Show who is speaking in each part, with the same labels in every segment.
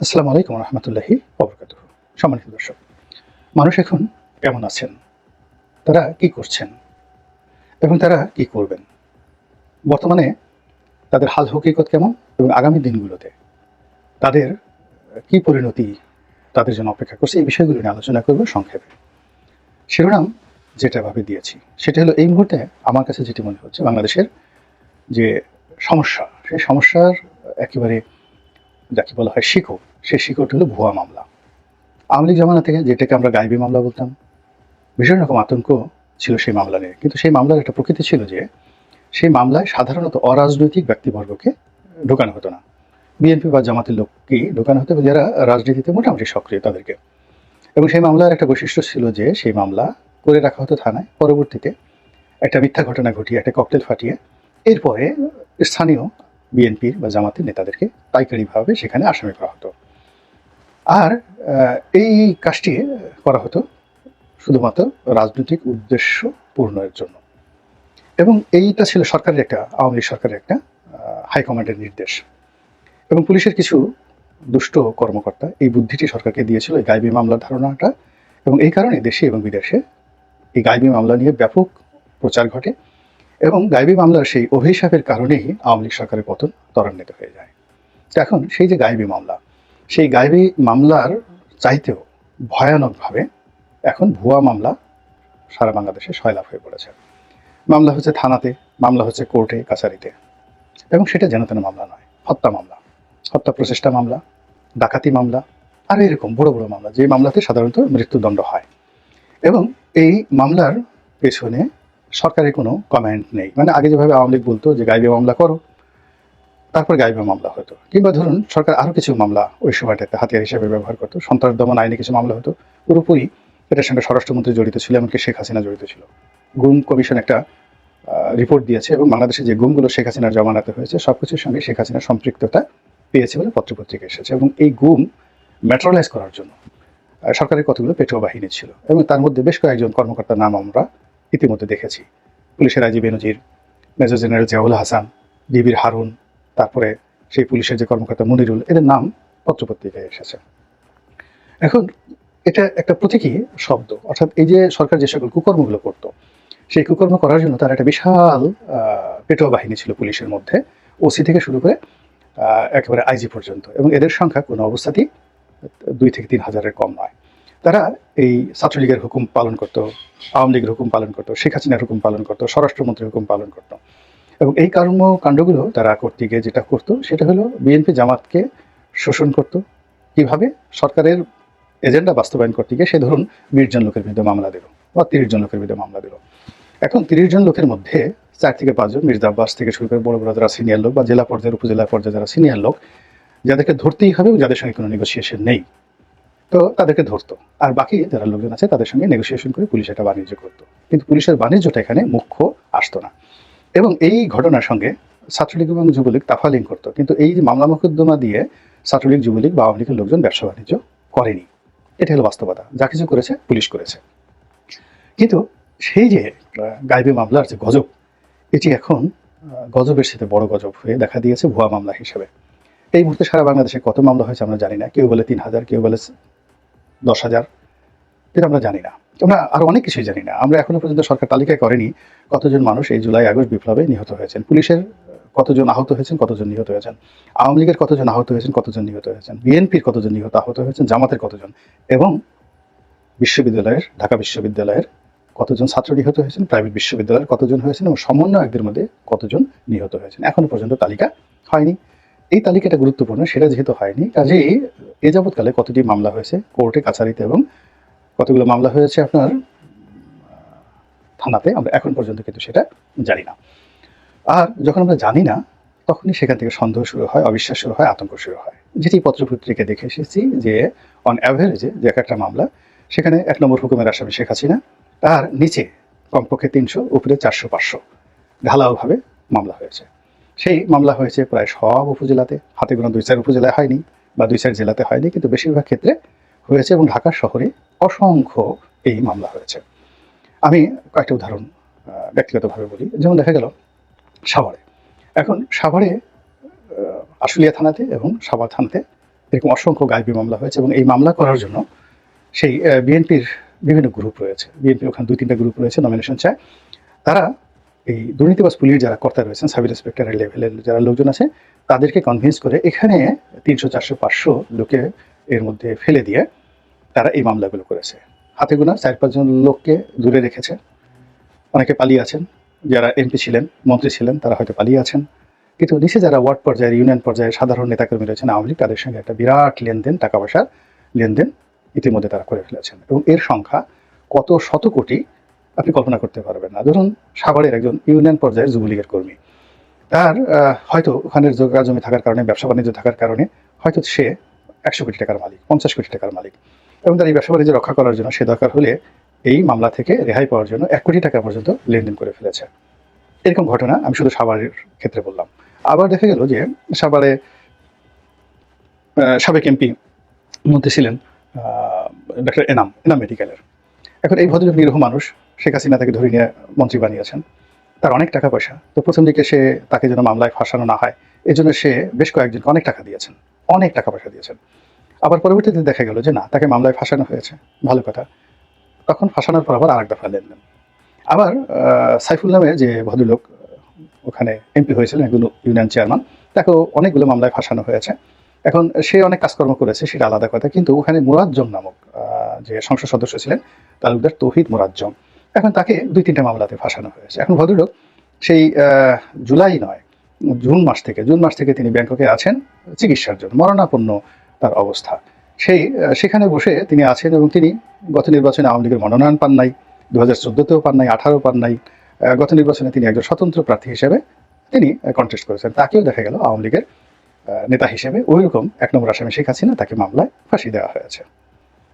Speaker 1: আসসালামু আলাইকুম রহমতুল্লাহি ওবরাকাতুহু। সম্মানিত দর্শক, মানুষ এখন কেমন আছেন, তারা কি করছেন এবং তারা কি করবেন, বর্তমানে তাদের হাল হকিকত কেমন এবং আগামী দিনগুলোতে তাদের কি পরিণতি তাদের জন্য অপেক্ষা করছে, এই বিষয়গুলো নিয়ে আলোচনা করব সংক্ষেপে। শিরোনাম যেটাভাবে দিয়েছি সেটা হলো, এই মুহূর্তে আমার কাছে যেটি মনে হচ্ছে বাংলাদেশের যে সমস্যা, সেই সমস্যার একেবারে যাকে বলা হয় শিকড়, সেই শিকড়টি হলো ভুয়া মামলা। আওয়ামী লীগ জমানা থেকে যেটাকে আমরা গায়েবী মামলা বলতাম, ভীষণ রকম আতঙ্ক ছিল সেই মামলা নিয়ে। কিন্তু সেই মামলার একটা প্রকৃতি ছিল যে সেই মামলায় সাধারণত অরাজনৈতিক ব্যক্তিবর্গকে ঢোকানো হতো না, বিএনপি বা জামাতের লোককেই ঢোকানো হতো, যারা রাজনীতিতে মোটামুটি সক্রিয় তাদেরকে। এবং সেই মামলার একটা বৈশিষ্ট্য ছিল যে সেই মামলা করে রাখা হতো থানায়, পরবর্তীতে একটা মিথ্যা ঘটনা ঘটিয়ে একটা ককটেল ফাটিয়ে এরপরে স্থানীয় বিএনপির বা জামাতের নেতাদেরকে পাইকারিভাবে সেখানে আসামি করা হতো। আর এই কাজটি করা হতো শুধুমাত্র রাজনৈতিক উদ্দেশ্য পূর্ণের জন্য। এবং এইটা ছিল সরকারের একটা, আওয়ামী লীগ সরকারের একটা হাইকমান্ডের নির্দেশ। এবং পুলিশের কিছু দুষ্ট কর্মকর্তা এই বুদ্ধিটি সরকারকে দিয়েছিল, এই গায়েবী মামলার ধারণাটা। এবং এই কারণে দেশে এবং বিদেশে এই গায়েবী মামলা নিয়ে ব্যাপক প্রচার ঘটে এবং গায়েবী মামলার সেই অভিশাপের কারণেই আওয়ামী লীগ সরকারের পতন ত্বরান্বিত হয়ে যায়। তো এখন সেই যে গায়েবী মামলা, সেই গায়েবী মামলার চাইতেও ভয়ানকভাবে এখন ভুয়া মামলা সারা বাংলাদেশে সয়লাভ হয়ে পড়েছে। মামলা হচ্ছে থানাতে, মামলা হচ্ছে কোর্টে কাছারিতে, এবং সেটা যেন তেন মামলা নয়, হত্যা মামলা, হত্যা প্রচেষ্টা মামলা, ডাকাতি মামলা, আর এরকম বড় বড় মামলা, যে মামলাতে সাধারণত মৃত্যুদণ্ড হয়। এবং এই মামলার পেছনে সরকারের কোনো কমেন্ট নেই। মানে আগে যেভাবে আওয়ামী লীগ বলতো যে গায়েবী মামলা করো, তারপর গায়েবী মামলা হতো, কিংবা ধরুন সরকার আরও কিছু মামলা ওই সময়টাতে হাতিয়ার হিসেবে ব্যবহার করতো, সন্ত্রাস দমন আইনে কিছু মামলা হতো, পুরোপুরি এটার সঙ্গে স্বরাষ্ট্রমন্ত্রী জড়িত ছিল, এমনকি শেখ হাসিনা জড়িত ছিল। গুম কমিশন একটা রিপোর্ট দিয়েছে এবং বাংলাদেশে যে গুমগুলো শেখ হাসিনার জমানাতে হয়েছে সবকিছুর সঙ্গে শেখ হাসিনার সম্পৃক্ততা পেয়েছে বলে পত্রপত্রিকা এসেছে। এবং এই গুম ম্যাটেরিয়ালাইজ করার জন্য সরকারের কতগুলো পেটোয়া বাহিনী ছিল, এবং তার মধ্যে বেশ কয়েকজন কর্মকর্তার নাম আমরা ইতিমধ্যে দেখেছি। পুলিশের আইজি বেনজির, মেজর জেনারেল জিয়াউল হাসান, ডিবির হারুন, তারপরে সেই পুলিশের যে কর্মকর্তা মনিরুল, এদের নাম পত্রপত্রিকায় এসেছে। এখন এটা একটা প্রতীকী শব্দ, অর্থাৎ এই যে সরকার যে সকল কুকর্মগুলো করতো, সেই কুকর্ম করার জন্য তার একটা বিশাল পেটোয়া বাহিনী ছিল পুলিশের মধ্যে, ওসি থেকে শুরু করে একেবারে আইজি পর্যন্ত। এবং এদের সংখ্যা কোনো অবস্থাতেই 2 থেকে 3 হাজারের কম নয়। তারা এই ছাত্রলীগের হুকুম পালন করতো, আওয়ামী লীগের হুকুম পালন করতো, শেখ হাসিনার হুকুম পালন করতো, স্বরাষ্ট্রমন্ত্রীর হুকুম পালন করতো। এবং এই কর্মকাণ্ডগুলো তারা করতে গিয়ে যেটা করতো সেটা হলো বিএনপি জামাতকে শোষণ করতো। কিভাবে? সরকারের এজেন্ডা বাস্তবায়ন করতে গিয়ে সে ধরুন 20 জন লোকের বিরুদ্ধে মামলা দিল বা 30 জন লোকের বিরুদ্ধে মামলা দিল। এখন 30 জন লোকের মধ্যে 4 থেকে 5 জন, মির্জা আব্বাস থেকে শুরু করে বড় বড় যারা সিনিয়র লোক বা জেলা পর্যায়ের উপজেলা পর্যায়ে যারা সিনিয়র লোক, যাদেরকে ধরতেই হবে, যাদের সঙ্গে কোনো নেগোসিয়েশন নেই, তো তাদেরকে ধরতো। আর বাকি যারা লোকজন আছে তাদের সঙ্গে নেগোসিয়েশন করে পুলিশ একটা বাণিজ্য করতো। কিন্তু পুলিশের বাণিজ্যটা এখানে মুখ্য আসতো না। এবং এই ঘটনার সঙ্গে ছাত্রলীগ এবং যুবলীগ তাফালিং করতো। কিন্তু এই যে মামলা মোকদ্দমা দিয়ে ছাত্রলীগ, যুবলীগ বা আওয়ামী লীগের লোকজন ব্যবসা বাণিজ্য করেনি। এটা হলো বাস্তবতা। যা কিছু করেছে পুলিশ করেছে। কিন্তু সেই যে গায়েবী মামলার যে গজব, এটি এখন গজবের সাথে বড় গজব হয়ে দেখা দিয়েছে ভুয়া মামলা হিসেবে। এই মুহূর্তে সারা বাংলাদেশে কত মামলা হয়েছে আমরা জানি না। কেউ বলে 3000, কেউ বলে 10,000, এটা আমরা জানি না। আমরা আরো অনেক কিছুই জানি না। আমরা এখনো পর্যন্ত সরকার তালিকায় করেনি কতজন মানুষ এই জুলাই আগস্ট বিপ্লবে নিহত হয়েছেন, পুলিশের কতজন আহত হয়েছেন, কতজন নিহত হয়েছেন, আওয়ামী লীগের কতজন আহত হয়েছেন, কতজন নিহত হয়েছেন, বিএনপির কতজন নিহত আহত হয়েছেন, জামাতের কতজন, এবং বিশ্ববিদ্যালয়ের, ঢাকা বিশ্ববিদ্যালয়ের কতজন ছাত্র নিহত হয়েছেন, প্রাইভেট বিশ্ববিদ্যালয়ের কতজন হয়েছেন, এবং সমন্বয়কদের মধ্যে কতজন নিহত হয়েছেন, এখনো পর্যন্ত তালিকা হয়নি। এই তালিকাটা গুরুত্বপূর্ণ, সেটা যেহেতু হয়নি, কাজেই এ যাবৎকালে কতটি মামলা হয়েছে কোর্টে কাছারিতে এবং কতগুলো মামলা হয়েছে আপনার থানাতে, আমরা এখন পর্যন্ত কিন্তু সেটা জানি না। আর যখন আমরা জানি না, তখনই সেখান থেকে সন্দেহ শুরু হয়, অবিশ্বাস শুরু হয়, আতঙ্ক শুরু হয়। যেটি পত্রপত্রিকায় দেখে এসেছি যে অন অ্যাভারেজে যে একটা মামলা, সেখানে 1 নম্বর হুকুমের আসামি শেখ হাসিনা, তার নিচে কমপক্ষে 300, উপরে 400-500 ঢালাওভাবে মামলা হয়েছে। সেই মামলা হয়েছে প্রায় সব উপজেলাতে, হাতে গোনা 2-4 উপজেলায় হয়নি বা 2-4 জেলাতে হয়নি, কিন্তু বেশিরভাগ ক্ষেত্রে হয়েছে। এবং ঢাকা শহরে অসংখ্য এই মামলা হয়েছে। আমি কয়েকটা উদাহরণ ব্যক্তিগতভাবে বলি। যেমন দেখা গেল সাভারে, এখন সাভারে আশুলিয়া থানাতে এবং সাভার থানাতে এরকম অসংখ্য গায়েবী মামলা হয়েছে এবং এই মামলা করার জন্য সেই বিএনপির বিভিন্ন গ্রুপ রয়েছে, বিএনপির ওখানে 2-3টা গ্রুপ রয়েছে নমিনেশন চায়। তারা এই দুর্নীতিবাজ পুলিশ যারা কর্তা রয়েছেন, সাব ইন্সপেক্টরের লেভেলের যারা লোকজন আছে, তাদেরকে কনভিন্স করে এখানে 300, 400, 500 লোকে এর মধ্যে ফেলে দিয়ে তারা এই মামলাগুলো করেছে। হাতে গোনা 4-5 জন লোককে দূরে রেখেছে। অনেকে পালিয়ে আছেন, যারা এমপি ছিলেন, মন্ত্রী ছিলেন, তারা হয়তো পালিয়ে আছেন। কিন্তু নিচে যারা ওয়ার্ড পর্যায়ের, ইউনিয়ন পর্যায়ের সাধারণ নেতাকর্মী রয়েছেন আওয়ামী লীগ, তাদের সঙ্গে একটা বিরাট লেনদেন, টাকা পয়সার লেনদেন ইতিমধ্যে তারা করে ফেলেছেন এবং এর সংখ্যা কত শত কোটি আপনি কল্পনা করতে পারবেন না। ধরুন সাভারের একজন ইউনিয়ন পর্যায়ের যুবলীগের কর্মী, তার হয়তো ওখানের জায়গা জমি থাকার কারণে, ব্যবসা বাণিজ্য থাকার কারণে হয়তো সে 100 কোটি টাকার মালিক, 50 কোটি টাকার মালিক, এবং তার এই ব্যবসা বাণিজ্য রক্ষা করার জন্য সে দরকার হলে এই মামলা থেকে রেহাই পাওয়ার জন্য 1 কোটি টাকা পর্যন্ত লেনদেন করে ফেলেছে। এরকম ঘটনা আমি শুধু সাভারের ক্ষেত্রে বললাম। আবার দেখা গেল যে সাভারে সাবেক এমপি মন্ত্রী ছিলেন ডক্টর এনাম মেডিকেলের। এখন এই ভদ্রলোক নিরীহ মানুষ, শেখ হাসিনা তাকে ধরে নিয়ে মন্ত্রী বানিয়েছেন, তার অনেক টাকা পয়সা। তো প্রথম দিকে সে তাকে যেন মামলায় ফাঁসানো না হয় এই জন্য সে বেশ কয়েকজনকে অনেক টাকা দিয়েছেন, অনেক টাকা পয়সা দিয়েছেন। আবার পরবর্তীতে দেখা গেল যে না, তাকে মামলায় ফাঁসানো হয়েছে, ভালো কথা। তখন ফাঁসানোর পর আবার আরেক দফা লেনদেন। আবার সাইফুল নামে যে ভদ্রলোক ওখানে এমপি হয়েছিলেন, একজন ইউনিয়ন চেয়ারম্যান, তাকেও অনেকগুলো মামলায় ফাঁসানো হয়েছে। এখন সে অনেক কাজকর্ম করেছে, সেটা আলাদা কথা, কিন্তু ওখানে মুরাজ্জম নামক যে সংসদ সদস্য ছিলেন, তালুকদার তৌহিদ মুরাজ্জম, এখন তাকে 2-3টা মামলাতে ফাঁসানো হয়েছে। এখন ভদ্রলোক সেই জুলাই নয়, জুন মাস থেকে তিনি ব্যাংককে আছেন চিকিৎসার জন্য, মরণাপন্ন তার অবস্থা। সেখানে বসে তিনি আছেন এবং তিনি গত নির্বাচনে আওয়ামী লীগের মনোনয়ন পান নাই, 2014-তেও পান নাই, 18 পান নাই। গত নির্বাচনে তিনি একজন স্বতন্ত্র প্রার্থী হিসেবে তিনি কন্টেস্ট করেছেন, তাকেও দেখা গেল আওয়ামী লীগের নেতা হিসেবে ওইরকম 1 নম্বর আসামি শেখ হাসিনা, তাকে মামলায় ফাঁসি দেওয়া হয়েছে।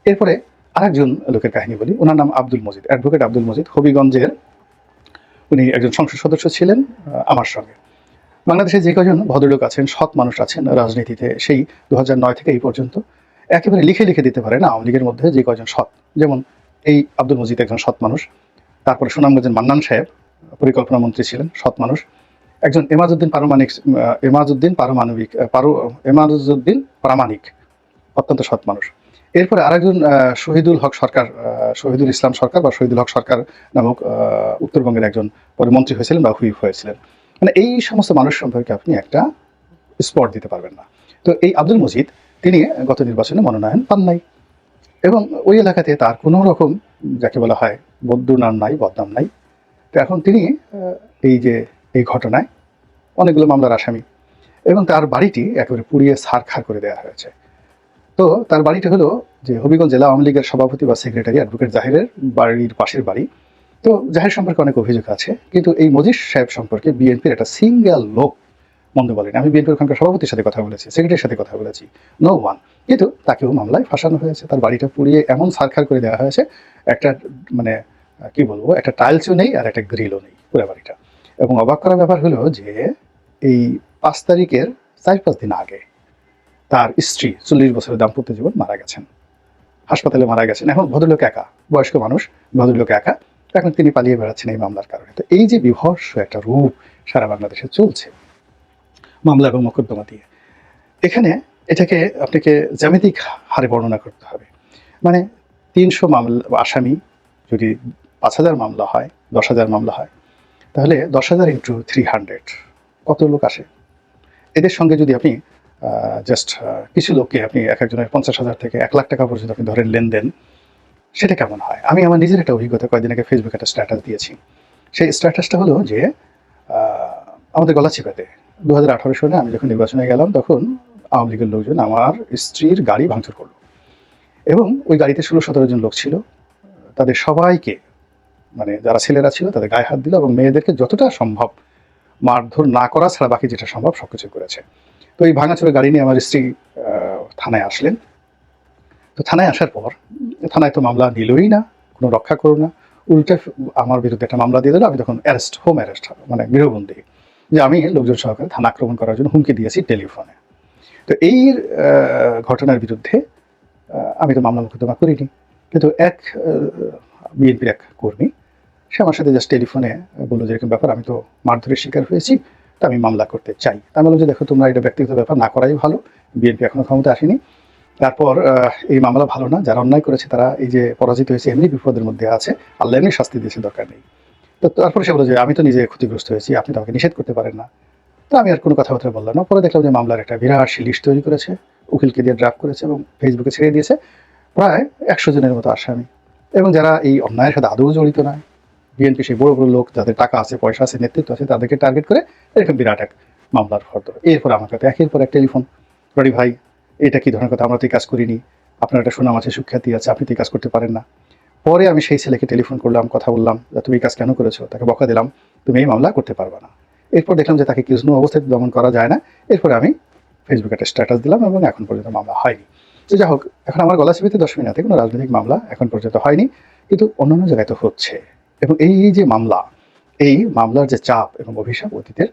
Speaker 1: এরপরে আরেকজন লোকের কাহিনী বলি, ওনার নাম আব্দুল মজিদ, অ্যাডভোকেট আব্দুল মজিদ, হবিগঞ্জের। উনি একজন সংসদ সদস্য ছিলেন আমার সঙ্গে। বাংলাদেশে যে কজন ভদ্রলোক আছেন, সৎ মানুষ আছেন রাজনীতিতে, সেই 2009 থেকে এই পর্যন্ত একেবারে লিখে লিখে দিতে পারে না আওয়ামী লীগের মধ্যে যে কজন সৎ। যেমন এই আব্দুল মজিদ একজন সৎ মানুষ। তারপরে সুনামগঞ্জের মান্নান সাহেব পরিকল্পনা মন্ত্রী ছিলেন, সৎ মানুষ। একজন এমাজউদ্দিন প্রামাণিক, অত্যন্ত সৎ মানুষ। এরপরে আরেকজন শহীদুল হক সরকার, শহীদুল ইসলাম সরকার বা শহীদুল হক সরকার নামক উত্তরবঙ্গের একজন পরে মন্ত্রী হয়েছিলেন বা হুইপ হয়েছিলেন। মানে এই সমস্ত মানুষ সম্পর্কে আপনি একটা স্পট দিতে পারবেন না। তো এই আব্দুল মজিদ তিনি গত নির্বাচনে মনোনয়ন পান নাই এবং ওই এলাকাতে তার কোনো রকম যাকে বলা হয় বদনাম নাই, বদনাম নাই। তো এখন তিনি এই ঘটনায় অনেকগুলো মামলার আসামি এবং তার বাড়িটি একেবারে পুড়িয়ে ছারখার করে দেওয়া হয়েছে। তো তার বাড়িটা হলো যে হবিগঞ্জ জেলা আওয়ামী লীগের সভাপতি বা সেক্রেটারি অ্যাডভোকেট জাহিরের বাড়ির পাশের বাড়ি। তো জাহির সম্পর্কে অনেক অভিযোগ আছে, কিন্তু এই মজিদ সাহেব সম্পর্কে বিএনপির একটা সিঙ্গেল লোক মন্দ বলেনি। আমি বিএনপির ওখানকার সভাপতির সাথে কথা বলেছি, সেক্রেটারির সাথে কথা বলেছি, নো ওয়ান। কিন্তু তাকেও মামলায় ফাঁসানো হয়েছে, তার বাড়িটা পুড়িয়ে এমন ছারখার করে দেওয়া হয়েছে, একটা মানে কি বলবো, একটা টাইলসও নেই আর একটা গ্রিলও নেই পুরো বাড়িটা। এবং অবাক করার ব্যাপার হলো যে এই 5 তারিখের 4-5 দিন আগে তার স্ত্রী 40 বছরের দাম্পত্য জীবন মারা গেছেন, হাসপাতালে মারা গেছেন। এখন ভদ্রলোক একা, বয়স্ক মানুষ, ভদ্রলোক একা, এখন তিনি পালিয়ে বেড়াচ্ছেন এই মামলার কারণে। তো এই যে বিভৎস একটা রূপ সারা বাংলাদেশে চলছে মামলা এবং মোকদ্দমা দিয়ে, এখানে এটাকে আপনাকে জ্যামিতিক হারে বর্ণনা করতে হবে। মানে 300 মামলা আসামি যদি 5,000 মামলা হয়, 10,000 মামলা হয়, তাহলে 10,000 ইন্টু 300 কত লোক আসে? এদের সঙ্গে যদি আপনি জাস্ট কিছু লোককে আপনি এক একজনের 50,000 থেকে 1 লাখ টাকা পর্যন্ত আপনি ধরেন লেনদেন, সেটা কেমন হয়? আমি আমার নিজের একটা অভিজ্ঞতা কয়েকদিন আগে ফেসবুকে একটা স্ট্যাটাস দিয়েছি। সেই স্ট্যাটাসটা হলো যে আমাদের গলাচিপাতে 2018 সালে আমি যখন নির্বাচনে গেলাম, তখন আওয়ামী লীগের লোকজন আমার স্ত্রীর গাড়ি ভাঙচুর করলো এবং ওই গাড়িতে 16-17 জন লোক ছিল। তাদের সবাইকে, মানে যারা ছেলেরা ছিল তাদের গায়ে হাত দিল এবং মেয়েদেরকে যতটা সম্ভব মারধর না করা ছাড়া বাকি যেটা সম্ভব সবকিছু করেছে। তো এই ভাঙাচোরা গাড়ি নিয়ে আমার স্ত্রী থানায় আসলেন। তো থানায় আসার পর থানায় তো মামলা নিলই না, কোনো রক্ষা করো না, উল্টে আমার বিরুদ্ধে একটা মামলা দিয়ে দিল। আমি তখন হোম অ্যারেস্ট, মানে গৃহবন্দী, যে আমি লোকজন সহকারে থানা আক্রমণ করার জন্য হুমকি দিয়েছি টেলিফোনে। তো এই ঘটনার বিরুদ্ধে আমি তো মামলা মোকদ্দমা করিনি, কিন্তু এক বিএনপির এক কর্মী সে আমার সাথে জাস্ট টেলিফোনে বললো যে এরকম ব্যাপার, আমি তো মারধরের শিকার হয়েছি, তা আমি মামলা করতে চাই। তা আমি বললাম যে দেখো, তোমরা এটা ব্যক্তিগত ব্যাপার না করাই ভালো, বিএনপি এখনো ক্ষমতা আসেনি। তারপর এই মামলা ভালো না, যারা অন্যায় করেছে তারা এই যে পরাজিত হয়েছে এমনি বিপদের মধ্যে আছে, আল্লাহ এমনি শাস্তি দিয়েছে, দরকার নেই। তো তারপরে সে বলে যে আমি তো নিজে ক্ষতিগ্রস্ত হয়েছি, আপনি তো আমাকে নিষেধ করতে পারেন না। তো আমি আর কোনো কথাবার্তা বললাম না। পরে দেখলাম যে মামলার একটা বিরাট লিস্ট তৈরি করেছে, উকিলকে দিয়ে ড্রাফট করেছে এবং ফেসবুকে ছেড়ে দিয়েছে প্রায় 100 জনের মতো আসামি, এবং যারা এই অন্যায়ের সাথে আদৌ জড়িত নয়, বিএনপি সেই বড় বড় লোক যাদের টাকা আছে, পয়সা আছে, নেতৃত্ব আছে, তাদেরকে টার্গেট করে এরকম বিরাট এক মামলার ফর্দ। এরপর আমার কাছে একের পর এক টেলিফোন, রনি ভাই এটা কি ধরনের কথা, আমরা তো এই কাজ করিনি, আপনার একটা সুনাম আছে, সুখ্যাতি আছে, আপনি তো এই কাজ করতে পারেন না। পরে আমি সেই ছেলেকে টেলিফোন করলাম, কথা বললাম যে তুমি এই কাজ কেন করেছো, তাকে বকা দিলাম, তুমি এই মামলা করতে পারবে না। এরপর দেখলাম যে তাকে কোনো অবস্থায় দমন করা যায় না। এরপরে আমি ফেসবুকে একটা স্ট্যাটাস দিলাম এবং এখন পর্যন্ত মামলা হয়নি। তো যাই হোক, এখন আমার গলা চিবিতে 10 মিনিটে কোনো রাজনৈতিক মামলা এখন পর্যন্ত হয়নি, কিন্তু অন্যান্য জায়গায় তো হচ্ছে। এবং এই যে মামলা, এই মামলার যে চাপ এবং অভিশাপ অতীতের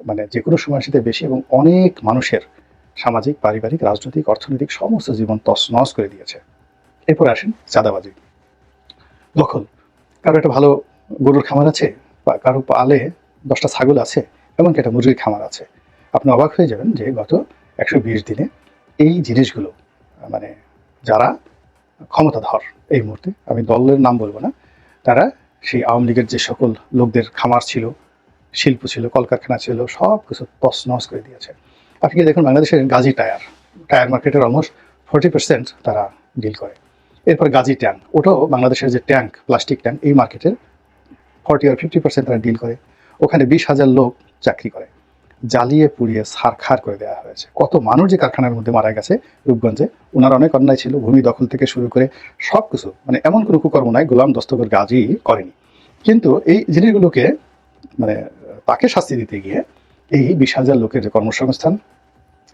Speaker 1: মানে যে কোনো সময়ের সাথে বেশি, এবং অনেক মানুষের সামাজিক, পারিবারিক, রাজনৈতিক, অর্থনৈতিক সমস্ত জীবন তছনছ করে দিয়েছে। এরপর আসেন চাঁদাবাজি, দখল। কারো একটা ভালো গরুর খামার আছে, বা কারো পালে 10টা ছাগল আছে, এমনকি একটা মুরগির খামার আছে। আপনি অবাক হয়ে যাবেন যে গত 120 দিনে এই জিনিসগুলো মানে যারা ক্ষমতাধর এই মুহূর্তে, আমি দলের নাম বলবো না, তারা সেই আওয়ামী লীগের যে সকল লোকদের খামার ছিল, শিল্প ছিল, কলকারখানা ছিল, সব কিছু তছনছ করে দিয়েছে। আপনি কি দেখুন বাংলাদেশের গাজী টায়ার মার্কেটের অলমোস্ট 40% তারা ডিল করে। এরপর গাজী ট্যাঙ্ক, ওটাও বাংলাদেশের যে ট্যাঙ্ক, প্লাস্টিক ট্যাঙ্ক, এই মার্কেটের 40 আর 50% তারা ডিল করে। ওখানে 20,000 লোক চাকরি করে, জ্বালিয়ে পুড়িয়ে ছারখার করে দেওয়া হয়েছে। কত মানুষ যে কারখানার মধ্যে মারা গেছে রূপগঞ্জে, ওনার অনেক অন্যায় ছিল, ভূমি দখল থেকে শুরু করে সব কিছু, মানে এমন কোনো কুকর্ম নাই গোলাম দস্তগীর গাজী করেনি। কিন্তু এই জিনিসগুলোকে মানে তাকে শাস্তি দিতে গিয়ে এই 20,000 লোকের যে কর্মসংস্থান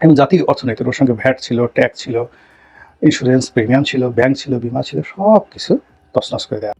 Speaker 1: এবং জাতীয় অর্থনীতির, ওর সঙ্গে ভ্যাট ছিল, ট্যাক্স ছিল, ইন্স্যুরেন্স প্রিমিয়াম ছিল, ব্যাংক ছিল, বিমা ছিল, সব কিছু তছনছ করে দেওয়া।